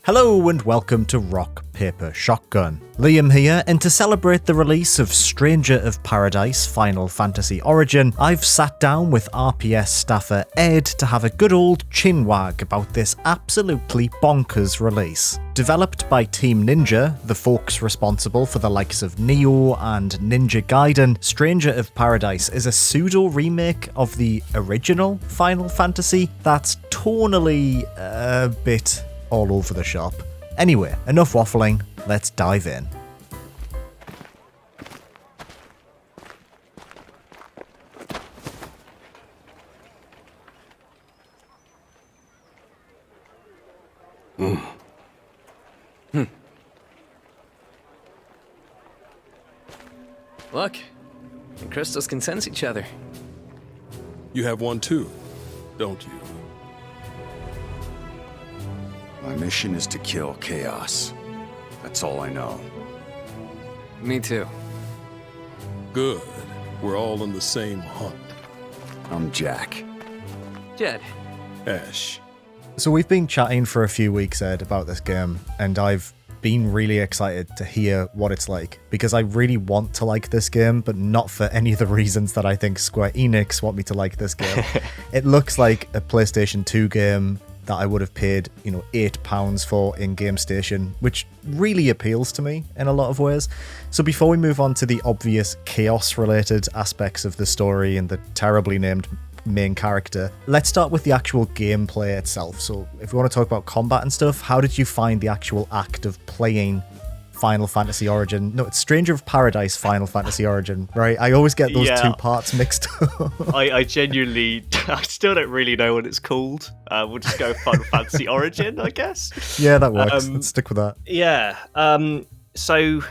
Hello and welcome to Rock, Paper, Shotgun. Liam here, and to celebrate the release of Stranger of Paradise Final Fantasy Origin, I've sat down with RPS staffer Ed to have a good old chinwag about this absolutely bonkers release. Developed by Team Ninja, the folks responsible for the likes of Nioh and Ninja Gaiden, Stranger of Paradise is a pseudo-remake of the original Final Fantasy that's tonally a bit all over the shop. Anyway, enough waffling, let's dive in. Look, and crystals can sense each other. You have one too, don't you? My mission is to kill Chaos. That's all I know. Me too. Good. We're all on the same hunt. I'm Jack. Jed. Ash. So we've been chatting for a few weeks, Ed, about this game, and I've been really excited to hear what it's like, because I really want to like this game, but not for any of the reasons that I think Square Enix want me to like this game. It looks like a PlayStation 2 game that I would have paid, £8 for in Game Station, which really appeals to me in a lot of ways. So before we move on to the obvious chaos-related aspects of the story and the terribly named main character, let's start with the actual gameplay itself. So if we want to talk about combat and stuff, how did you find the actual act of playing Final Fantasy Origin? No, it's Stranger of Paradise Final Fantasy Origin, right? I always get those two parts mixed up. I genuinely, I still don't really know what it's called. We'll just go Final Fantasy Origin, I guess. Yeah, that works. Let's stick with that. Yeah. So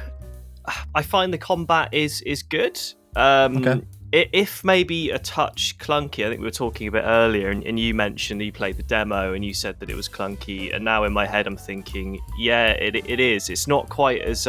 I find the combat is good. Okay. If maybe a touch clunky. I think we were talking a bit earlier, and you mentioned that you played the demo and you said that it was clunky, and now in my head I'm thinking, yeah, it is. It's not quite as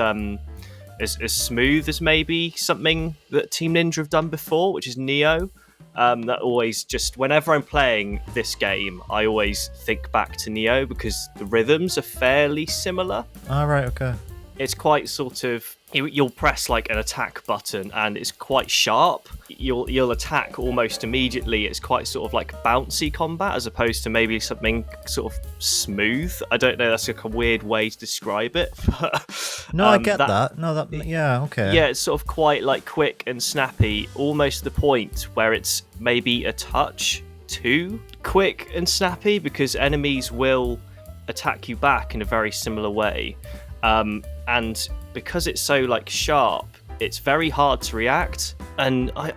smooth as maybe something that Team Ninja have done before, which is Nioh. That always just, whenever I'm playing this game, I always think back to Nioh because the rhythms are fairly similar. All right, okay. It's quite sort of, you'll press like an attack button and it's quite sharp. You'll attack almost immediately. It's quite sort of like bouncy combat as opposed to maybe something sort of smooth. I don't know, that's like a weird way to describe it. But, no, I get that. No, yeah, okay. Yeah, it's sort of quite like quick and snappy, almost to the point where it's maybe a touch too quick and snappy because enemies will attack you back in a very similar way. And because it's so like sharp, it's very hard to react. And I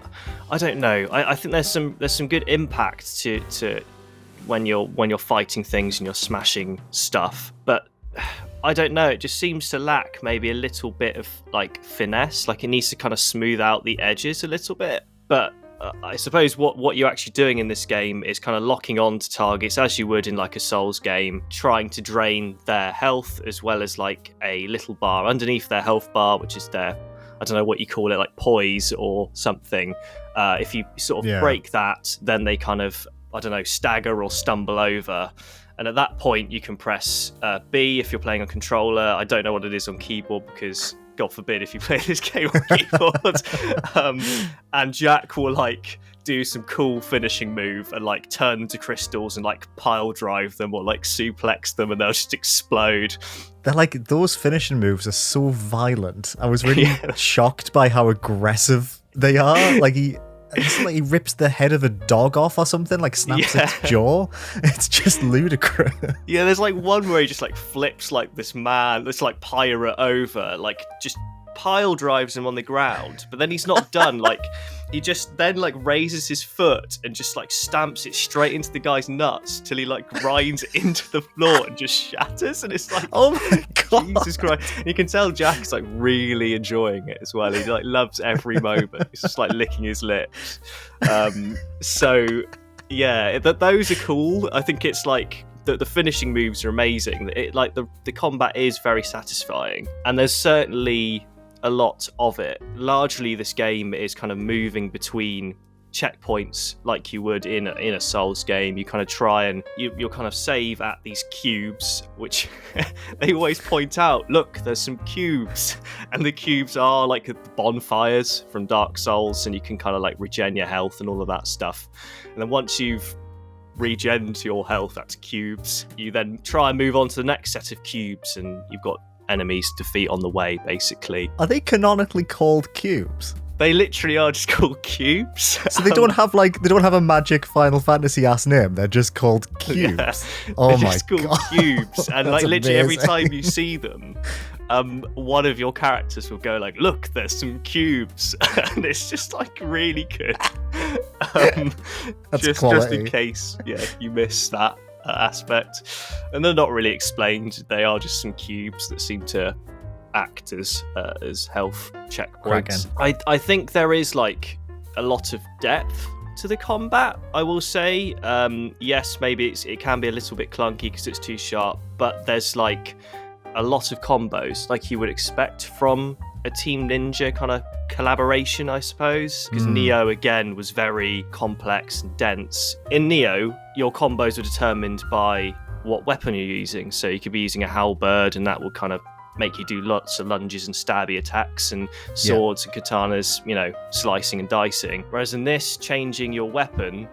don't know. I think there's some good impact to when you're fighting things and you're smashing stuff. But I don't know. It just seems to lack maybe a little bit of like finesse. Like it needs to kind of smooth out the edges a little bit. But I suppose what you're actually doing in this game is kind of locking on to targets as you would in like a Souls game, trying to drain their health as well as like a little bar underneath their health bar, which is their, I don't know what you call it, like poise or something. If you sort of break that, then they kind of, I don't know, stagger or stumble over. And at that point, you can press B if you're playing on controller. I don't know what it is on keyboard because, God forbid, if you play this game on keyboard. And Jack will like do some cool finishing move and like turn them to crystals and like pile drive them or like suplex them and they'll just explode. They're like, those finishing moves are so violent. I was really shocked by how aggressive they are. Like it's like he rips the head of a dog off or something, like snaps its jaw. It's just ludicrous. Yeah, there's like one where he just like flips like this man, this like pirate over, like just pile drives him on the ground. But then he's not done. Like he just then like raises his foot and just like stamps it straight into the guy's nuts till he like grinds into the floor and just shatters. And it's like, oh my God, Jesus Christ. And you can tell Jack's like really enjoying it as well. He like loves every moment. He's just like licking his lips. So yeah, those are cool. I think it's like the finishing moves are amazing. It like the combat is very satisfying, and there's certainly a lot of it. Largely, this game is kind of moving between checkpoints like you would in a Souls game. You kind of try and you'll kind of save at these cubes, which they always point out, look, there's some cubes, and the cubes are like the bonfires from Dark Souls, and you can kind of like regen your health and all of that stuff. And then once you've regened your health, that's cubes, you then try and move on to the next set of cubes, and you've got enemies to defeat on the way, basically. Are they canonically called cubes? They literally are just called cubes. So they don't have a magic Final Fantasy ass name. They're just called cubes. Yeah, oh my just called god, cubes, and like literally every amazing. time you see them, one of your characters will go like, "Look, there's some cubes," and it's just like really good. That's just quality. in case, you miss that aspect, and they're not really explained. They are just some cubes that seem to act as health checkpoints. I think there is like a lot of depth to the combat, I will say. Yes, maybe it can be a little bit clunky because it's too sharp, but there's like a lot of combos like you would expect from a Team Ninja kind of collaboration, I suppose, because Nioh again was very complex and dense. In Nioh, your combos are determined by what weapon you're using, so you could be using a halberd, and that will kind of make you do lots of lunges and stabby attacks, and swords and katanas, slicing and dicing. Whereas in this, changing your weapon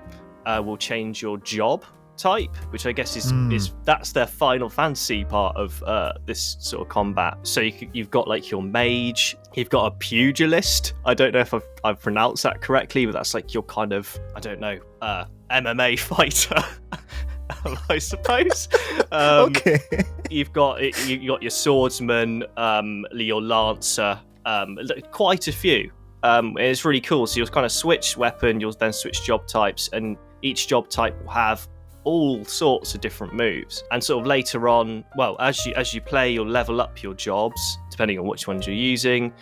will change your job type, which I guess is that's their Final Fantasy part of this sort of combat. So you've got like your mage, you've got a pugilist. I don't know if I've pronounced that correctly, but that's like your kind of, I don't know, MMA fighter. I suppose. Okay. You've got your swordsman, your lancer, quite a few. It's really cool. So you'll kind of switch weapon, you'll then switch job types, and each job type will have all sorts of different moves. And sort of later on, well, as you play, you'll level up your jobs depending on which ones you're using.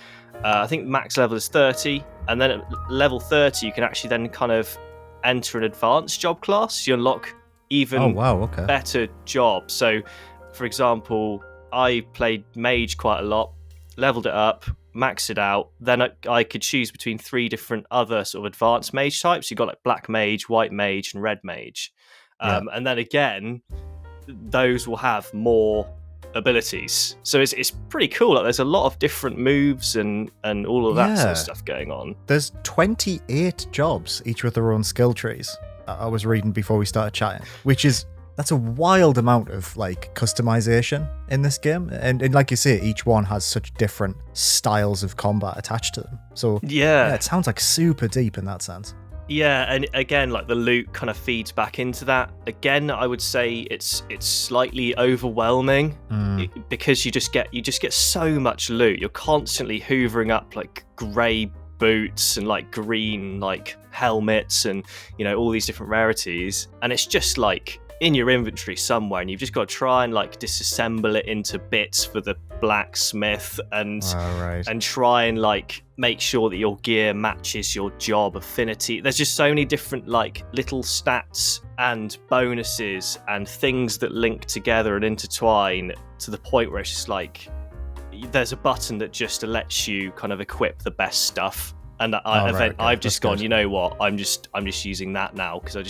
I think max level is 30, and then at level 30 you can actually then kind of enter an advanced job class. You unlock even better jobs. So for example, I played mage quite a lot, leveled it up, maxed it out, then I could choose between 3 different other sort of advanced mage types. You got like black mage, white mage, and red mage. And then again, those will have more abilities. So it's pretty cool. Like, there's a lot of different moves and all of that sort of stuff going on. There's 28 jobs, each with their own skill trees. I was reading before we started chatting, that's a wild amount of like customization in this game. And like you say, each one has such different styles of combat attached to them. So it sounds like super deep in that sense. Yeah, and again, like the loot kind of feeds back into that. Again, I would say it's slightly overwhelming because you just get so much loot. You're constantly hoovering up like grey boots and like green like helmets and all these different rarities, and it's just like in your inventory somewhere, and you've just got to try and like disassemble it into bits for the blacksmith and try and like make sure that your gear matches your job affinity. There's just so many different like little stats and bonuses and things that link together and intertwine to the point where it's just like there's a button that just lets you kind of equip the best stuff, and I've just gone, you know what, I'm just using that now because I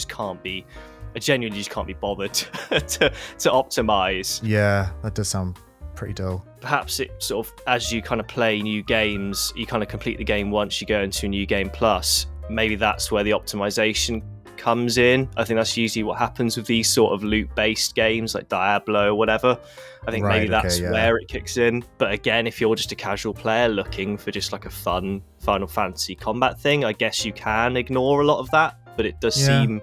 genuinely just can't be bothered to optimize. Yeah, that does sound pretty dull. Perhaps it sort of, as you kind of play new games, you kind of complete the game once, you go into a new game plus, maybe that's where the optimization comes in. I think that's usually what happens with these sort of loot-based games like Diablo or whatever. I think maybe that's where it kicks in. But again, if you're just a casual player looking for just like a fun Final Fantasy combat thing, I guess you can ignore a lot of that, but it does seem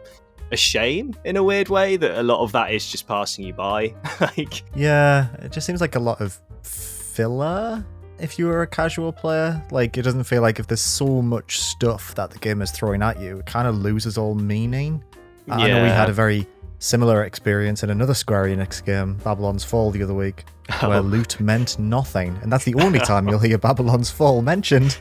a shame in a weird way that a lot of that is just passing you by. Like, it just seems like a lot of filler if you were a casual player. Like, it doesn't feel like if there's so much stuff that the game is throwing at you, it kind of loses all meaning. I know we had a very similar experience in another Square Enix game, Babylon's Fall, the other week, where loot meant nothing. And that's the only time you'll hear Babylon's Fall mentioned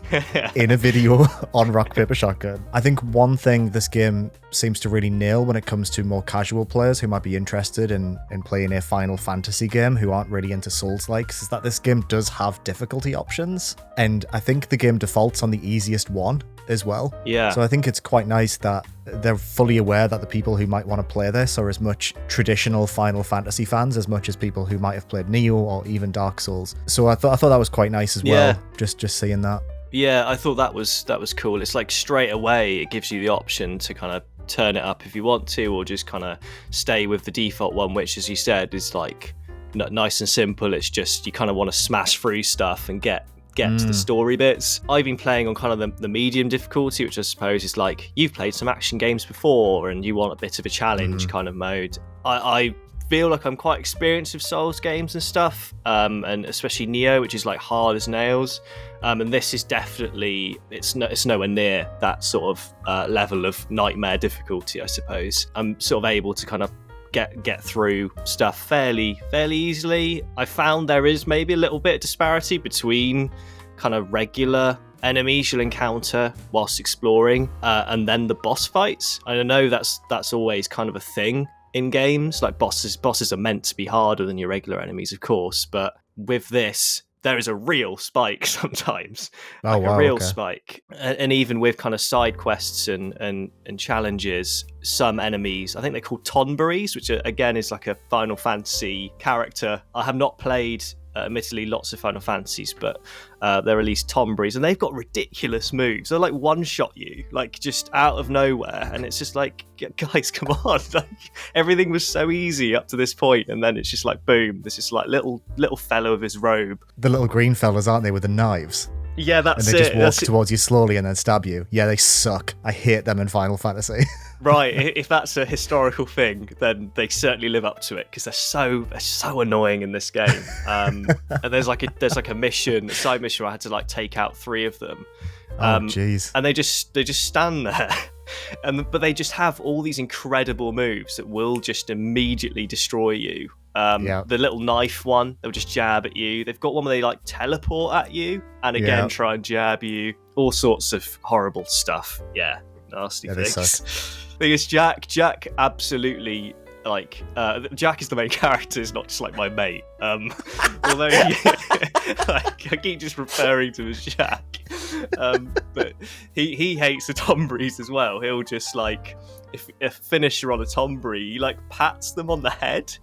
in a video on Rock, Paper, Shotgun. I think one thing this game seems to really nail when it comes to more casual players who might be interested in playing a Final Fantasy game who aren't really into Souls-likes is that this game does have difficulty options. And I think the game defaults on the easiest one. as well. Yeah. So I think it's quite nice that they're fully aware that the people who might want to play this are as much traditional Final Fantasy fans as much as people who might have played Nioh or even Dark Souls. So I thought that was quite nice as well. Just seeing that. Yeah, I thought that was cool. It's like straight away it gives you the option to kind of turn it up if you want to, or just kind of stay with the default one, which, as you said, is like nice and simple. It's just you kind of want to smash through stuff and get to the story bits. I've been playing on kind of the medium difficulty, which I suppose is like you've played some action games before and you want a bit of a challenge kind of mode. I feel like I'm quite experienced with Souls games and stuff, and especially Nioh, which is like hard as nails. And this is definitely it's nowhere near that sort of level of nightmare difficulty, I suppose. I'm sort of able to kind of get through stuff fairly easily. I found there is maybe a little bit of disparity between kind of regular enemies you'll encounter whilst exploring and then the boss fights. And I know that's always kind of a thing in games. Like bosses are meant to be harder than your regular enemies, of course, but with this there is a real spike sometimes, spike. And even with kind of side quests and challenges, some enemies, I think they're called tonberries, which again is like a Final Fantasy character. I have not played, admittedly, lots of Final Fantasies, but they're at least tonberries, and they've got ridiculous moves. They're like one-shot you, like just out of nowhere, and it's just like, guys, come on! Like everything was so easy up to this point, and then it's just like, boom! This is like little fellow with his robe. The little green fellas, aren't they, with the knives? Yeah, that's it. And they just walk towards you slowly and then stab you. Yeah, they suck. I hate them in Final Fantasy. Right, if that's a historical thing, then they certainly live up to it, because they're so annoying in this game. And there's like a mission, a side mission where I had to like take out 3 of them. Jeez. And they just stand there, but they just have all these incredible moves that will just immediately destroy you. The little knife one, they'll just jab at you. They've got one where they like teleport at you and again try and jab you. All sorts of horrible stuff. Yeah, nasty things. Thing is, Jack absolutely like Jack is the main character. Is not just like my mate. Although like, I keep just referring to him as Jack. But he hates the Tomberries as well. He'll just like if a finisher on a Tomberry, he like pats them on the head,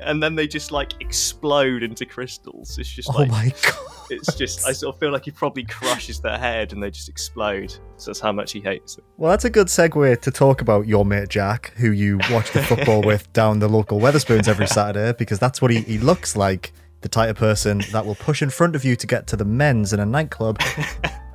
and then they just like explode into crystals. It's just like, oh my god! It's just I sort of feel like he probably crushes their head and they just explode. So that's how much he hates it. Well, that's a good segue to talk about your mate Jack, who you watch the football with down the local Wetherspoons every Saturday, because that's what he looks like. The type of person that will push in front of you to get to the men's in a nightclub.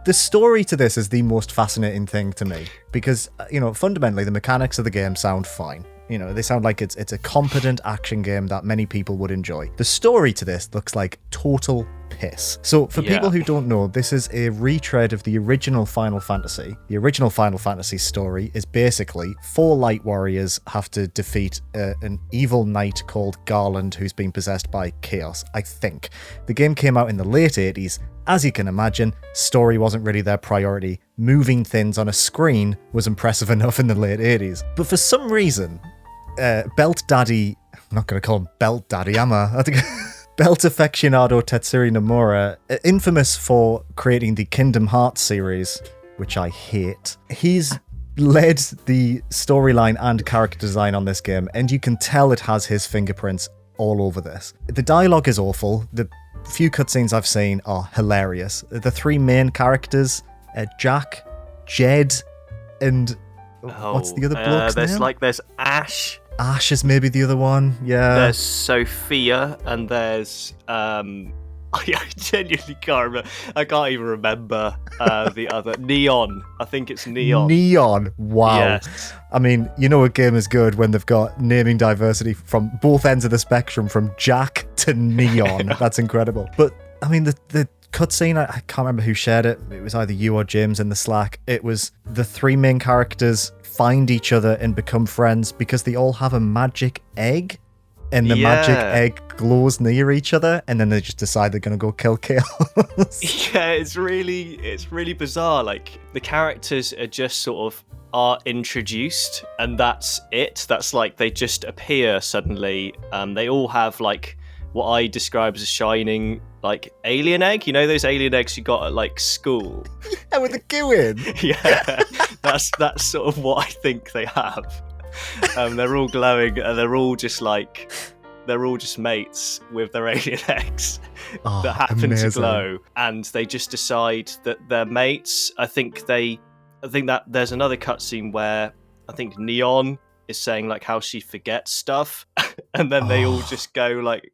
The story to this is the most fascinating thing to me, because, fundamentally the mechanics of the game sound fine. They sound like it's a competent action game that many people would enjoy. The story to this looks like total piss. So for people who don't know, this is a retread of the original Final Fantasy. The original Final Fantasy story is basically 4 light warriors have to defeat an evil knight called Garland who's been possessed by chaos, I think. The game came out in the late 80s. As you can imagine, story wasn't really their priority. Moving things on a screen was impressive enough in the late 80s. But for some reason, Belt Daddy... I'm not going to call him Belt Daddy, am I? I think... Belt aficionado Tetsuri Nomura, infamous for creating the Kingdom Hearts series, which I hate. He's led the storyline and character design on this game, and you can tell it has his fingerprints all over this. The dialogue is awful. The few cutscenes I've seen are hilarious. The 3 main characters, Jack, Jed, and what's the other bloke's name? There's Ash. Ash is maybe the other one, yeah. There's Sophia, and there's I genuinely can't remember. I can't even remember the other. Neon. I think it's Neon. Neon. Wow. Yes. I mean, a game is good when they've got naming diversity from both ends of the spectrum, from Jack to Neon. That's incredible. But I mean, the cutscene, I can't remember who shared it. It was either you or James in the Slack. It was the 3 main characters find each other and become friends because they all have a magic egg, and the magic egg glows near each other, and then they just decide they're going to go kill chaos. Yeah, it's really bizarre. Like, the characters are just sort of are introduced, and that's it. That's like they just appear suddenly. They all have like what I describe as a shining, like, alien egg. You know those alien eggs you got at, like, school? And with the goo in. Yeah, that's sort of what I think they have. They're all glowing, and they're all just mates with their alien eggs that happen to glow, and they just decide that they're mates. I think that there's another cutscene where I think Neon is saying like how she forgets stuff, and then they all just go like,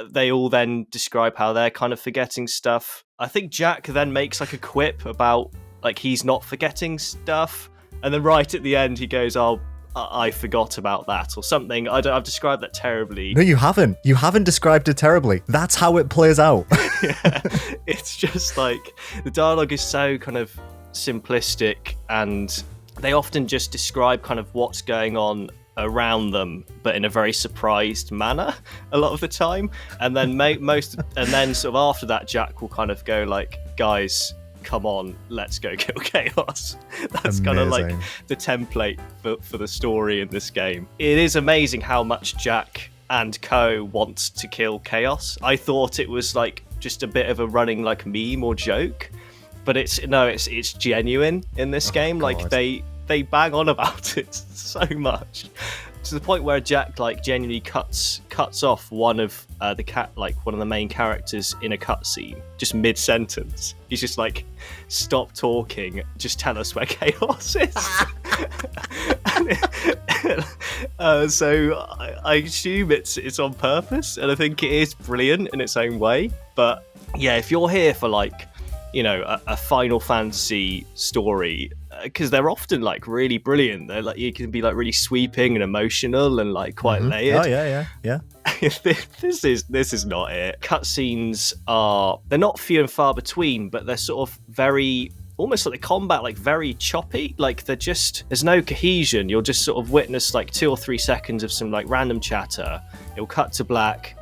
they all then describe how they're kind of forgetting stuff. I think Jack then makes like a quip about like he's not forgetting stuff, and then right at the end he goes, "Oh, I forgot about that," or something. I've described that terribly. No, you haven't. You haven't described it terribly. That's how it plays out. Yeah, it's just like the dialogue is so kind of simplistic, and they often just describe kind of what's going on around them, but in a very surprised manner a lot of the time. And then sort of after that, Jack will kind of go like, "Guys, come on, let's go kill Chaos." That's kind of like the template for the story in this game. It is amazing how much Jack and co want to kill Chaos. I thought it was like just a bit of a running like meme or joke, but it's genuine in this game. God. Like they bang on about it so much, to the point where Jack like genuinely cuts off one of one of the main characters in a cutscene just mid sentence. He's just like, "Stop talking, just tell us where Chaos is." So I assume it's on purpose, and I think it is brilliant in its own way. But yeah, if you're here for like, you know, a Final Fantasy story, because they're often like really brilliant. They're like, you can be like really sweeping and emotional and like quite layered. Oh yeah. This is not it. Cutscenes they're not few and far between, but they're sort of very, almost like the combat, like very choppy. Like there's no cohesion. You'll just sort of witness like 2 or 3 seconds of some like random chatter. It'll cut to black.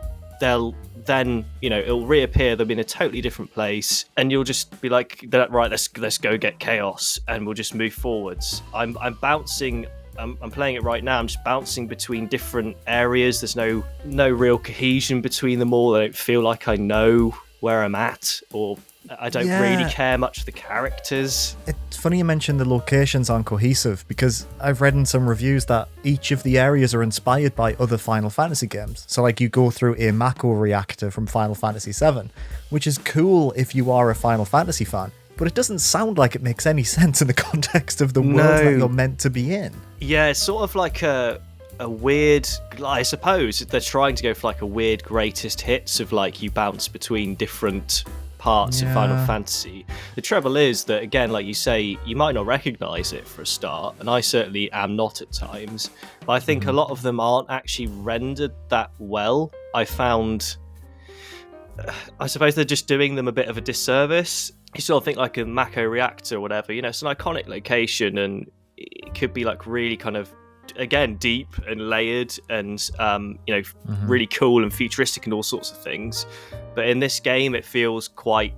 Then, you know, it'll reappear. They'll be in a totally different place, and you'll just be like, "Right, let's go get Chaos," and we'll just move forwards. I'm bouncing. I'm playing it right now. I'm just bouncing between different areas. There's no real cohesion between them all. I don't feel like I know where I'm at, or I don't really care much for the characters. It's funny you mentioned the locations aren't cohesive, because I've read in some reviews that each of the areas are inspired by other Final Fantasy games. So like you go through a Mako reactor from Final Fantasy VII, which is cool if you are a Final Fantasy fan, but it doesn't sound like it makes any sense in the context of the world that you're meant to be in. Yeah, it's sort of like a weird, I suppose they're trying to go for like a weird greatest hits of like you bounce between different parts of Final Fantasy. The trouble is that, again, like you say, you might not recognize it for a start, and I certainly am not at times, but I think a lot of them aren't actually rendered that well. I suppose they're just doing them a bit of a disservice. You sort of think like a Mako reactor or whatever, you know, it's an iconic location, and it could be like really kind of, again, deep and layered and really cool and futuristic and all sorts of things. But in this game it feels quite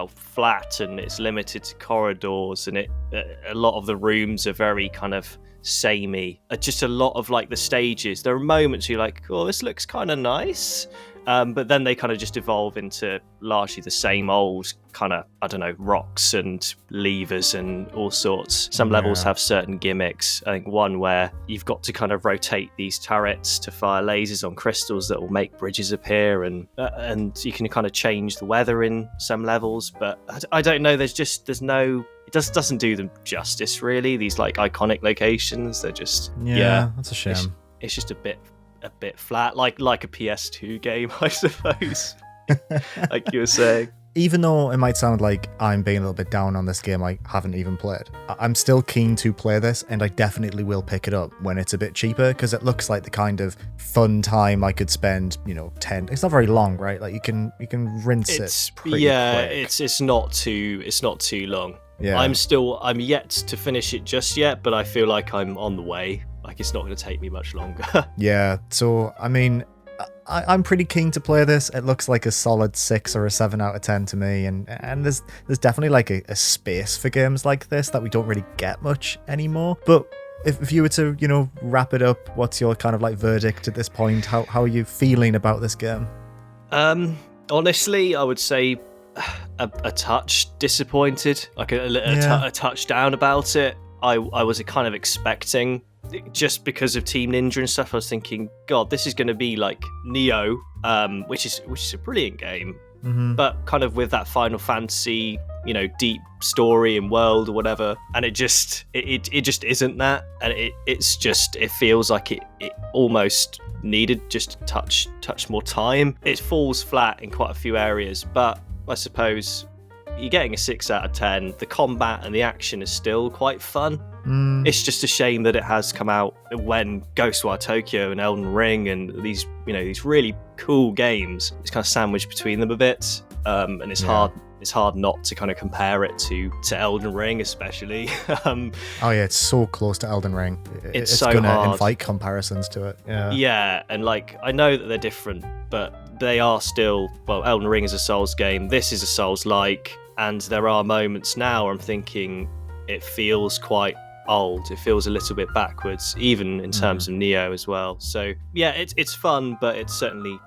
flat, and it's limited to corridors, and a lot of the rooms are very kind of samey. Just a lot of like the stages, there are moments you're like, "Oh, this looks kind of nice," but then they kind of just evolve into largely the same old kind of, I don't know, rocks and levers and all sorts. Some levels have certain gimmicks. I think one where you've got to kind of rotate these turrets to fire lasers on crystals that will make bridges appear, and you can kind of change the weather in some levels. But I don't know, it doesn't do them justice, really. These like iconic locations, they're just that's a shame. It's just a bit flat, like a PS2 game, I suppose. Like you were saying. Even though it might sound like I'm being a little bit down on this game I haven't even played, I'm still keen to play this, and I definitely will pick it up when it's a bit cheaper, because it looks like the kind of fun time I could spend, 10. It's not very long, right? Like you can rinse it pretty quick. It's not too long. Yeah. I'm yet to finish it just yet, but I feel like I'm on the way. Like it's not going to take me much longer. Yeah, so I mean, I'm pretty keen to play this. It looks like a solid 6 or a 7 out of 10 to me, and there's definitely like a space for games like this that we don't really get much anymore. But if you were to, wrap it up, what's your kind of like verdict at this point? How are you feeling about this game? Honestly, I would say a touch disappointed, like a touch down about it. I was kind of expecting, just because of Team Ninja and stuff, I was thinking, God, this is going to be like Nioh, which is a brilliant game, but kind of with that Final Fantasy, deep story and world or whatever, and it just isn't that, and it feels like it almost needed just touch more time. It falls flat in quite a few areas, but I suppose you're getting a 6 out of 10. The combat and the action is still quite fun. It's just a shame that it has come out when Ghostwire Tokyo and Elden Ring and these really cool games, it's kind of sandwiched between them a bit, and it's hard. It's hard not to kind of compare it to Elden Ring, especially. Oh yeah, it's so close to Elden Ring. It's so gonna hard. invite comparisons to it. Yeah, and like I know that they're different, but they are still. Well, Elden Ring is a Souls game. This is a Souls-like, and there are moments now where I'm thinking it feels quite old. It feels a little bit backwards, even in terms of Nioh as well. So yeah, it's fun, but it's certainly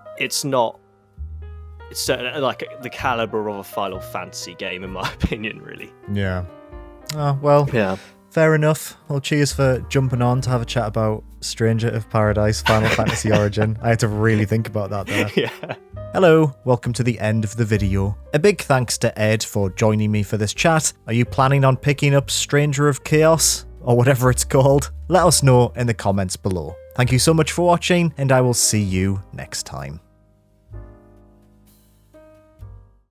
like the caliber of a Final Fantasy game, in my opinion, really. Yeah. Oh, well, Yeah. fair enough. Well, cheers for jumping on to have a chat about Stranger of Paradise Final Fantasy Origin. I had to really think about that there. Yeah. Hello, welcome to the end of the video. A big thanks to Ed for joining me for this chat. Are you planning on picking up Stranger of Chaos, or whatever it's called? Let us know in the comments below. Thank you so much for watching, and I will see you next time.